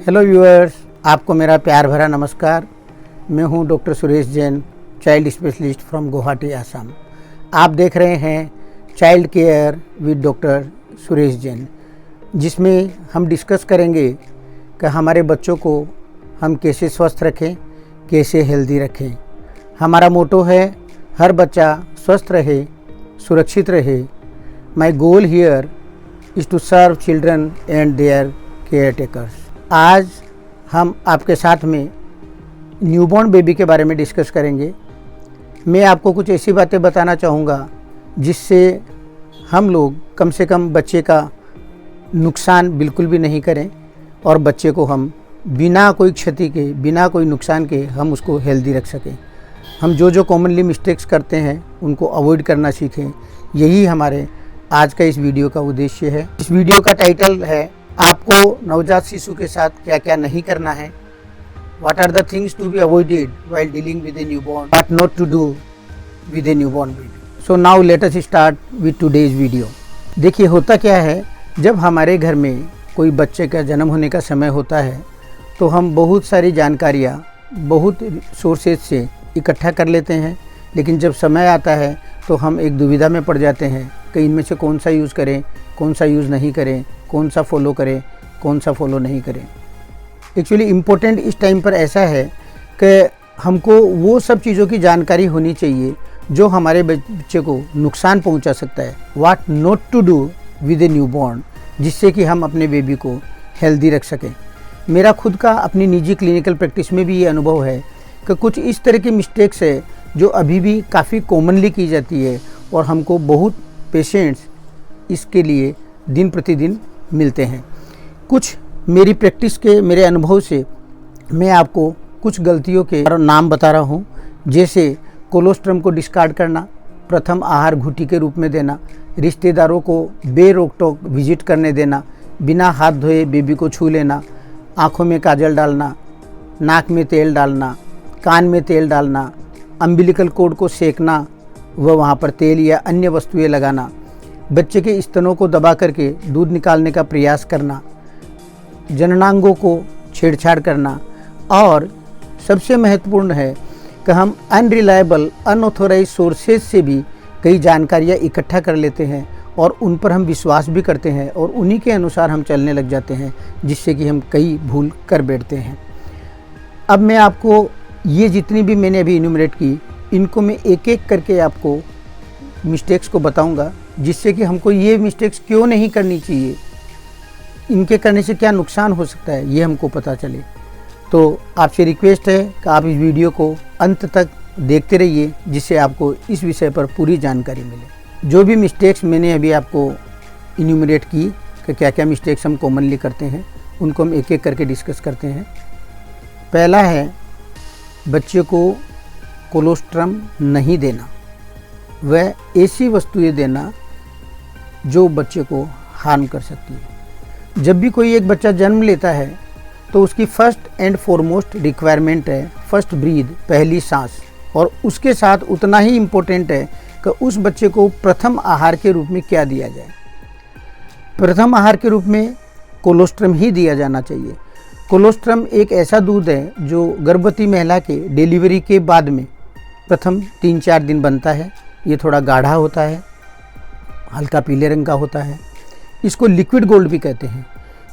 Hello viewers, आपको मेरा प्यार भरा नमस्कार। मैं हूं doctor Suresh Jain, child specialist from Guwahati, Assam. आप देख रहे हैं child care with doctor Suresh Jain, जिसमें हम डिस्कस करेंगे कि हमारे बच्चों को हम कैसे स्वस्थ रखें, कैसे हेल्दी रखें। हमारा मोटो है हर बच्चा स्वस्थ रहे, सुरक्षित रहे। My goal here is to serve children and their caretakers. आज हम आपके साथ में न्यूबॉर्न बेबी के बारे में डिस्कस करेंगे। मैं आपको कुछ ऐसी बातें बताना चाहूँगा जिससे हम लोग कम से कम बच्चे का नुकसान बिल्कुल भी नहीं करें और बच्चे को हम बिना कोई क्षति के, बिना कोई नुकसान के हम उसको हेल्दी रख सकें। हम जो कॉमनली मिस्टेक्स करते हैं उनको अवॉइड करना सीखें। यही हमारे आज का इस वीडियो का उद्देश्य है। इस वीडियो का टाइटल है, आपको नवजात शिशु के साथ क्या क्या नहीं करना है। What are the things to be avoided while dealing with a newborn, what not to do with a newborn baby. So now let us start with today's video. देखिए होता क्या है, जब हमारे घर में कोई बच्चे का जन्म होने का समय होता है तो हम बहुत सारी जानकारियाँ बहुत सोर्सेज से इकट्ठा कर लेते हैं, लेकिन जब समय आता है तो हम एक दुविधा में पड़ जाते हैं कि इनमें से कौन सा यूज़ करें, कौन सा यूज़ नहीं करें, कौन सा फॉलो करें, कौन सा फॉलो नहीं करें। एक्चुअली इम्पोर्टेंट इस टाइम पर ऐसा है कि हमको वो सब चीज़ों की जानकारी होनी चाहिए जो हमारे बच्चे को नुकसान पहुंचा सकता है। What not to do with a newborn, जिससे कि हम अपने बेबी को हेल्दी रख सकें। मेरा खुद का अपनी निजी क्लिनिकल प्रैक्टिस में भी ये अनुभव है कि कुछ इस तरह की मिस्टेक्स है जो अभी भी काफ़ी कॉमनली की जाती है और हमको बहुत पेशेंट्स इसके लिए दिन प्रतिदिन मिलते हैं। कुछ मेरी प्रैक्टिस के, मेरे अनुभव से मैं आपको कुछ गलतियों के नाम बता रहा हूँ, जैसे कोलोस्ट्रम को डिस्कार्ड करना, प्रथम आहार घुटी के रूप में देना, रिश्तेदारों को बेरोक टोक विजिट करने देना, बिना हाथ धोए बेबी को छू लेना, आँखों में काजल डालना, नाक में तेल डालना, कान में तेल डालना, अम्बिलिकल कोड को सेकना व वहाँ पर तेल या अन्य वस्तुएं लगाना, बच्चे के स्तनों को दबा करके दूध निकालने का प्रयास करना, जननांगों को छेड़छाड़ करना, और सबसे महत्वपूर्ण है कि हम अनरिलायबल अनऑथोराइज सोर्सेज से भी कई जानकारियाँ इकट्ठा कर लेते हैं और उन पर हम विश्वास भी करते हैं और उन्हीं के अनुसार हम चलने लग जाते हैं, जिससे कि हम कई भूल कर बैठते हैं। अब मैं आपको ये जितनी भी मैंने अभी इन्यूमरेट की, इनको मैं एक एक करके आपको मिस्टेक्स को बताऊंगा, जिससे कि हमको ये मिस्टेक्स क्यों नहीं करनी चाहिए, इनके करने से क्या नुकसान हो सकता है, ये हमको पता चले। तो आपसे रिक्वेस्ट है कि आप इस वीडियो को अंत तक देखते रहिए, जिससे आपको इस विषय पर पूरी जानकारी मिले। जो भी मिस्टेक्स मैंने अभी आपको इन्यूमरेट की कि क्या क्या मिस्टेक्स हम कॉमनली करते हैं, उनको हम एक एक करके डिस्कस करते हैं। पहला है बच्चे को कोलोस्ट्रम नहीं देना, वह ऐसी वस्तुएं देना जो बच्चे को हार्म कर सकती है। जब भी कोई एक बच्चा जन्म लेता है तो उसकी फर्स्ट एंड फॉरमोस्ट रिक्वायरमेंट है फर्स्ट ब्रीथ, पहली सांस, और उसके साथ उतना ही इम्पोर्टेंट है कि उस बच्चे को प्रथम आहार के रूप में क्या दिया जाए। प्रथम आहार के रूप में कोलोस्ट्रम ही दिया जाना चाहिए। कोलोस्ट्रम एक ऐसा दूध है जो गर्भवती महिला के डिलीवरी के बाद में प्रथम 3-4 दिन बनता है। ये थोड़ा गाढ़ा होता है, हल्का पीले रंग का होता है। इसको लिक्विड गोल्ड भी कहते हैं।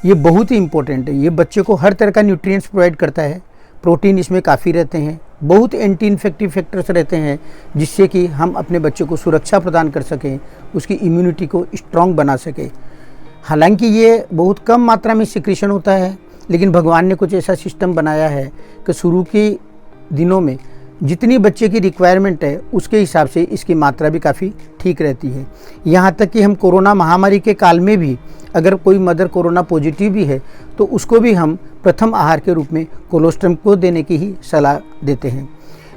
ये बहुत ही इम्पोर्टेंट है। ये बच्चे को हर तरह का न्यूट्रिएंट्स प्रोवाइड करता है। प्रोटीन इसमें काफ़ी रहते हैं, बहुत एंटी इन्फेक्टिव फैक्टर्स रहते हैं, जिससे कि हम अपने बच्चे को सुरक्षा प्रदान कर सकें, उसकी इम्यूनिटी को स्ट्रॉन्ग बना सकें। हालांकि ये बहुत कम मात्रा में सिक्रीशन होता है, लेकिन भगवान ने कुछ ऐसा सिस्टम बनाया है कि शुरू के दिनों में जितनी बच्चे की रिक्वायरमेंट है उसके हिसाब से इसकी मात्रा भी काफ़ी ठीक रहती है। यहाँ तक कि हम कोरोना महामारी के काल में भी अगर कोई मदर कोरोना पॉजिटिव भी है तो उसको भी हम प्रथम आहार के रूप में कोलोस्ट्रम को देने की ही सलाह देते हैं।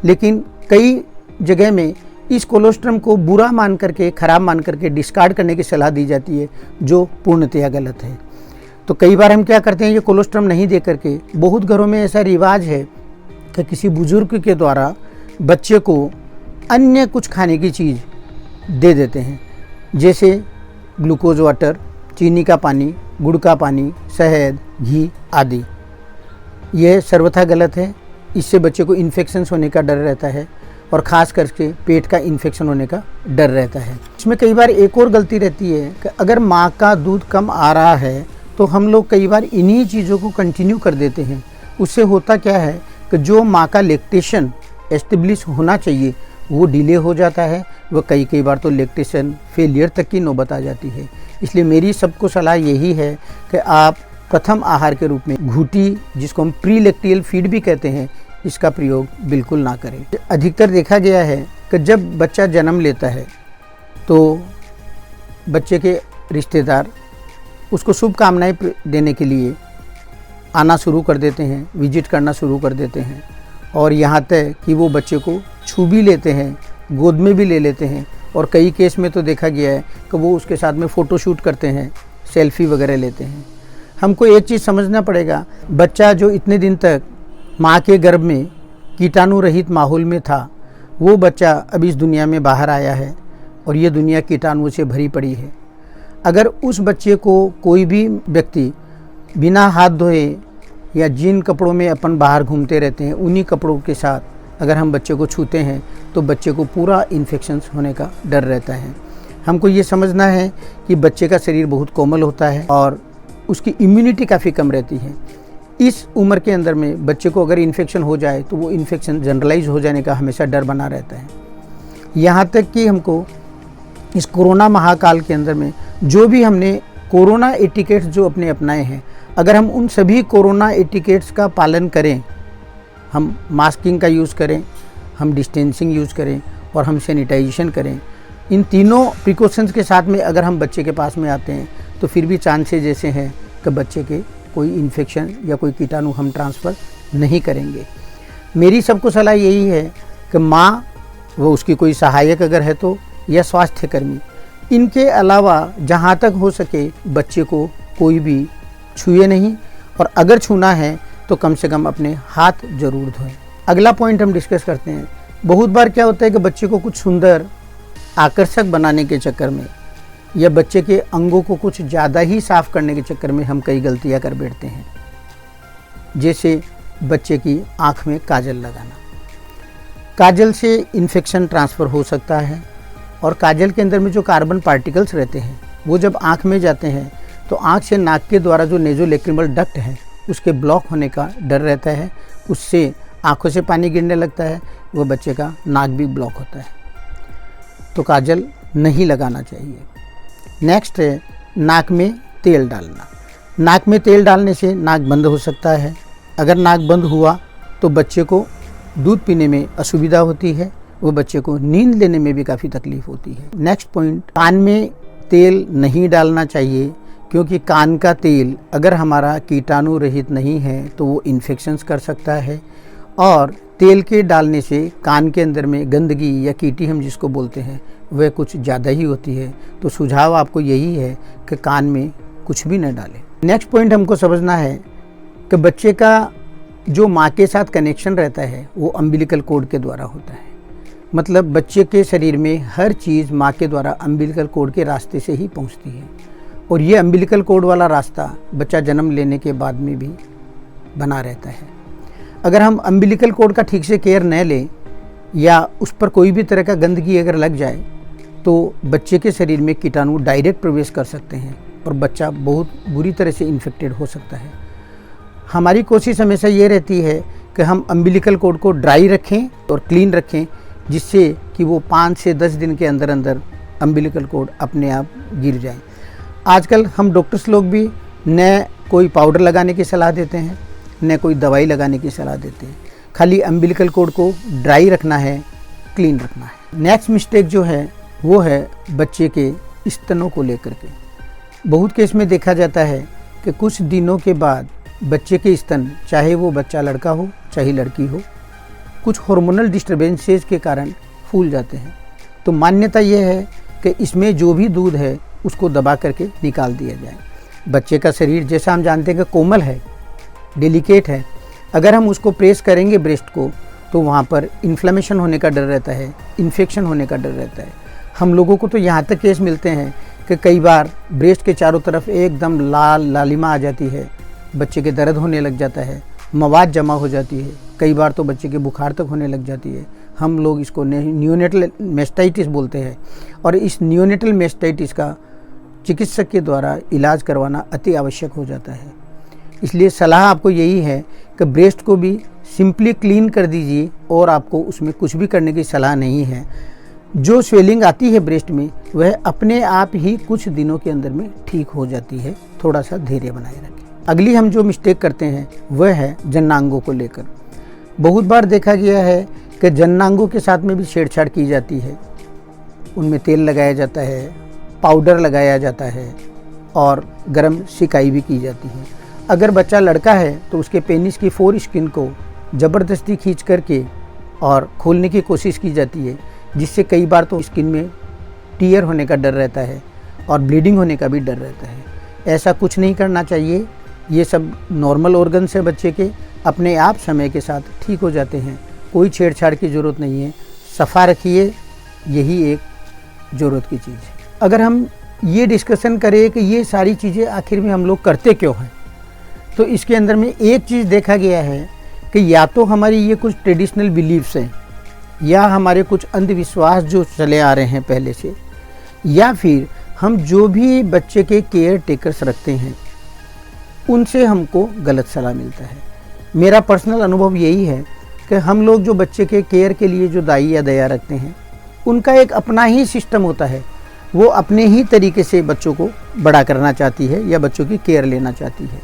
लेकिन कई जगह में इस कोलोस्ट्रम को बुरा मान करके, ख़राब मान करके डिस्कार्ड करने की सलाह दी जाती है, जो पूर्णतया गलत है। तो कई बार हम क्या करते हैं, ये कोलोस्ट्रम नहीं दे करके, बहुत घरों में ऐसा रिवाज है कि किसी बुजुर्ग के द्वारा बच्चे को अन्य कुछ खाने की चीज़ दे देते हैं, जैसे ग्लूकोज वाटर, चीनी का पानी, गुड़ का पानी, शहद, घी आदि। यह सर्वथा गलत है। इससे बच्चे को इन्फेक्शन होने का डर रहता है और ख़ास करके पेट का इन्फेक्शन होने का डर रहता है। इसमें कई बार एक और गलती रहती है कि अगर माँ का दूध कम आ रहा है तो हम लोग कई बार इन्हीं चीज़ों को कंटिन्यू कर देते हैं। उससे होता क्या है कि जो माँ का लैक्टेशन एस्टेब्लिश होना चाहिए वो डिले हो जाता है, वह कई बार तो लैक्टेशन फेलियर तक की नौबत आ जाती है। इसलिए मेरी सबको सलाह यही है कि आप प्रथम आहार के रूप में घूटी, जिसको हम प्री लैक्टियल फीड भी कहते हैं, इसका प्रयोग बिल्कुल ना करें। अधिकतर देखा गया है कि जब बच्चा जन्म लेता है तो बच्चे के रिश्तेदार उसको शुभकामनाएं देने के लिए आना शुरू कर देते हैं, विजिट करना शुरू कर देते हैं और यहाँ तक कि वो बच्चे को छू भी लेते हैं, गोद में भी ले लेते हैं और कई केस में तो देखा गया है कि वो उसके साथ में फ़ोटोशूट करते हैं, सेल्फी वगैरह लेते हैं। हमको एक चीज़ समझना पड़ेगा, बच्चा जो इतने दिन तक माँ के गर्भ में कीटाणु रहित माहौल में था, वो बच्चा अब इस दुनिया में बाहर आया है और ये दुनिया कीटाणुओं से भरी पड़ी है। अगर उस बच्चे को कोई भी व्यक्ति बिना हाथ धोए या जिन कपड़ों में अपन बाहर घूमते रहते हैं उन्हीं कपड़ों के साथ अगर हम बच्चे को छूते हैं तो बच्चे को पूरा इन्फेक्शन होने का डर रहता है। हमको ये समझना है कि बच्चे का शरीर बहुत कोमल होता है और उसकी इम्यूनिटी काफ़ी कम रहती है। इस उम्र के अंदर में बच्चे को अगर इन्फेक्शन हो जाए तो वो इन्फेक्शन जनरलाइज हो जाने का हमेशा डर बना रहता है। यहाँ तक कि हमको इस कोरोना महाकाल के अंदर में जो भी हमने कोरोना एटिकेट्स जो अपने अपनाए हैं, अगर हम उन सभी कोरोना एटिकेट्स का पालन करें, हम मास्किंग का यूज़ करें, हम डिस्टेंसिंग यूज़ करें और हम सैनिटाइजेशन करें, इन तीनों प्रिकॉशंस के साथ में अगर हम बच्चे के पास में आते हैं तो फिर भी चांसेस जैसे हैं कि बच्चे के कोई इन्फेक्शन या कोई कीटाणु हम ट्रांसफ़र नहीं करेंगे। मेरी सबको सलाह यही है कि माँ वो उसकी कोई सहायक अगर है तो या स्वास्थ्यकर्मी, इनके अलावा जहाँ तक हो सके बच्चे को कोई भी छुए नहीं और अगर छूना है तो कम से कम अपने हाथ जरूर धोएं। अगला पॉइंट हम डिस्कस करते हैं। बहुत बार क्या होता है कि बच्चे को कुछ सुंदर आकर्षक बनाने के चक्कर में या बच्चे के अंगों को कुछ ज़्यादा ही साफ करने के चक्कर में हम कई गलतियां कर बैठते हैं। जैसे बच्चे की आँख में काजल लगाना। काजल से इन्फेक्शन ट्रांसफ़र हो सकता है और काजल के अंदर में जो कार्बन पार्टिकल्स रहते हैं वो जब आँख में जाते हैं तो आँख से नाक के द्वारा जो नेज़ोलैक्रिमल डक्ट है उसके ब्लॉक होने का डर रहता है। उससे आँखों से पानी गिरने लगता है, वो बच्चे का नाक भी ब्लॉक होता है। तो काजल नहीं लगाना चाहिए। नेक्स्ट है नाक में तेल डालना। नाक में तेल डालने से नाक बंद हो सकता है। अगर नाक बंद हुआ तो बच्चे को दूध पीने में असुविधा होती है, वो बच्चे को नींद लेने में भी काफ़ी तकलीफ होती है। नेक्स्ट पॉइंट, कान में तेल नहीं डालना चाहिए क्योंकि कान का तेल अगर हमारा कीटाणु रहित नहीं है तो वो इन्फेक्शंस कर सकता है और तेल के डालने से कान के अंदर में गंदगी या कीटी हम जिसको बोलते हैं वह कुछ ज़्यादा ही होती है। तो सुझाव आपको यही है कि कान में कुछ भी न डालें। नेक्स्ट पॉइंट हमको समझना है कि बच्चे का जो माँ के साथ कनेक्शन रहता है वो अम्बिलिकल कोड के द्वारा होता है। मतलब बच्चे के शरीर में हर चीज़ माँ के द्वारा अम्बिलिकल कोड के रास्ते से ही पहुँचती है और ये अम्बिलिकल कोड वाला रास्ता बच्चा जन्म लेने के बाद में भी बना रहता है। अगर हम अम्बिलिकल कोड का ठीक से केयर न लें या उस पर कोई भी तरह का गंदगी अगर लग जाए तो बच्चे के शरीर में कीटाणु डायरेक्ट प्रवेश कर सकते हैं और बच्चा बहुत बुरी तरह से इन्फेक्टेड हो सकता है। हमारी कोशिश हमेशा ये रहती है कि हम अम्बिलिकल कोड को ड्राई रखें और क्लीन रखें, जिससे कि वो 5 से 10 दिन के अंदर अंदर अम्बिलिकल कोड अपने आप गिर जाए। आजकल हम डॉक्टर्स लोग भी न कोई पाउडर लगाने की सलाह देते हैं न कोई दवाई लगाने की सलाह देते हैं, खाली अम्बिलिकल कोड को ड्राई रखना है, क्लीन रखना है। नेक्स्ट मिस्टेक जो है वो है बच्चे के स्तनों को लेकर के। बहुत केस में देखा जाता है कि कुछ दिनों के बाद बच्चे के स्तन, चाहे वो बच्चा लड़का हो चाहे लड़की हो, कुछ हार्मोनल डिस्टर्बेंसेस के कारण फूल जाते हैं। तो मान्यता ये है कि इसमें जो भी दूध है उसको दबा करके निकाल दिया जाए। बच्चे का शरीर जैसा हम जानते हैं कि कोमल है, डेलिकेट है, अगर हम उसको प्रेस करेंगे ब्रेस्ट को तो वहाँ पर इन्फ्लेमेशन होने का डर रहता है, इन्फेक्शन होने का डर रहता है। हम लोगों को तो यहाँ तक केस मिलते हैं कि कई बार ब्रेस्ट के चारों तरफ एकदम लाल लालिमा आ जाती है, बच्चे के दर्द होने लग जाता है मवाद जमा हो जाती है, कई बार तो बच्चे के बुखार तक होने लग जाती है। हम लोग इसको नियोनेटल मेस्टाइटिस बोलते हैं और इस नियोनेटल मेस्टाइटिस का चिकित्सक के द्वारा इलाज करवाना अति आवश्यक हो जाता है। इसलिए सलाह आपको यही है कि ब्रेस्ट को भी सिंपली क्लीन कर दीजिए और आपको उसमें कुछ भी करने की सलाह नहीं है। जो स्वेलिंग आती है ब्रेस्ट में वह अपने आप ही कुछ दिनों के अंदर में ठीक हो जाती है। थोड़ा सा धैर्य बनाए रखें। अगली हम जो मिस्टेक करते हैं वह है जननांगों को लेकर। बहुत बार देखा गया है कि जननांगों के साथ में भी छेड़छाड़ की जाती है। उनमें तेल लगाया जाता है, पाउडर लगाया जाता है और गर्म सिकाई भी की जाती है। अगर बच्चा लड़का है तो उसके पेनिस की फोर स्किन को ज़बरदस्ती खींच करके और खोलने की कोशिश की जाती है, जिससे कई बार तो स्किन में टीयर होने का डर रहता है और ब्लीडिंग होने का भी डर रहता है। ऐसा कुछ नहीं करना चाहिए। ये सब नॉर्मल ऑर्गन्स है बच्चे के, अपने आप समय के साथ ठीक हो जाते हैं। कोई छेड़छाड़ की ज़रूरत नहीं है। सफ़ा रखिए, यही एक ज़रूरत की चीज़ है। अगर हम ये डिस्कशन करें कि ये सारी चीज़ें आखिर में हम लोग करते क्यों हैं, तो इसके अंदर में एक चीज़ देखा गया है कि या तो हमारी ये कुछ ट्रेडिशनल बिलीव्स हैं या हमारे कुछ अंधविश्वास जो चले आ रहे हैं पहले से, या फिर हम जो भी बच्चे के केयर टेकर्स रखते हैं उनसे हमको गलत सलाह मिलता है। मेरा पर्सनल अनुभव यही है कि हम लोग जो बच्चे के केयर के लिए जो दाई या दया रखते हैं उनका एक अपना ही सिस्टम होता है। वो अपने ही तरीके से बच्चों को बड़ा करना चाहती है या बच्चों की केयर लेना चाहती है।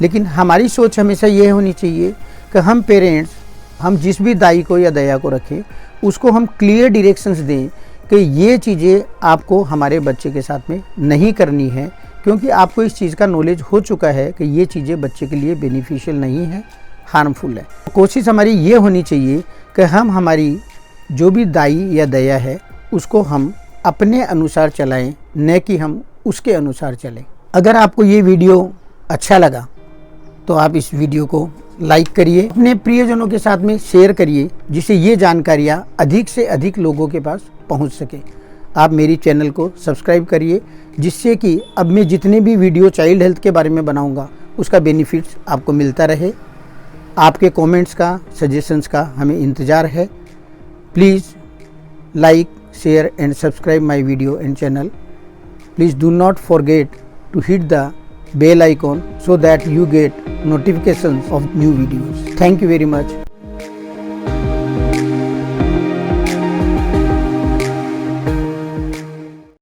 लेकिन हमारी सोच हमेशा ये होनी चाहिए कि हम पेरेंट्स, हम जिस भी दाई को या दया को रखें उसको हम क्लियर डायरेक्शंस दें कि ये चीज़ें आपको हमारे बच्चे के साथ में नहीं करनी है, क्योंकि आपको इस चीज़ का नॉलेज हो चुका है कि ये चीज़ें बच्चे के लिए बेनिफिशियल नहीं है, हार्मफुल है। कोशिश हमारी ये होनी चाहिए कि हम हमारी जो भी दाई या दया है उसको हम अपने अनुसार चलाएं, न कि हम उसके अनुसार चलें। अगर आपको ये वीडियो अच्छा लगा तो आप इस वीडियो को लाइक करिए, अपने प्रियजनों के साथ में शेयर करिए, जिससे ये जानकारियाँ अधिक से अधिक लोगों के पास पहुंच सके। आप मेरी चैनल को सब्सक्राइब करिए, जिससे कि अब मैं जितने भी वीडियो चाइल्ड हेल्थ के बारे में बनाऊंगा उसका बेनिफिट्स आपको मिलता रहे। आपके कमेंट्स का, सजेशंस का हमें इंतज़ार है। Please like, share and subscribe my video and channel. Please do not forget to hit the bell icon so that you get notifications of new videos. Thank you very much.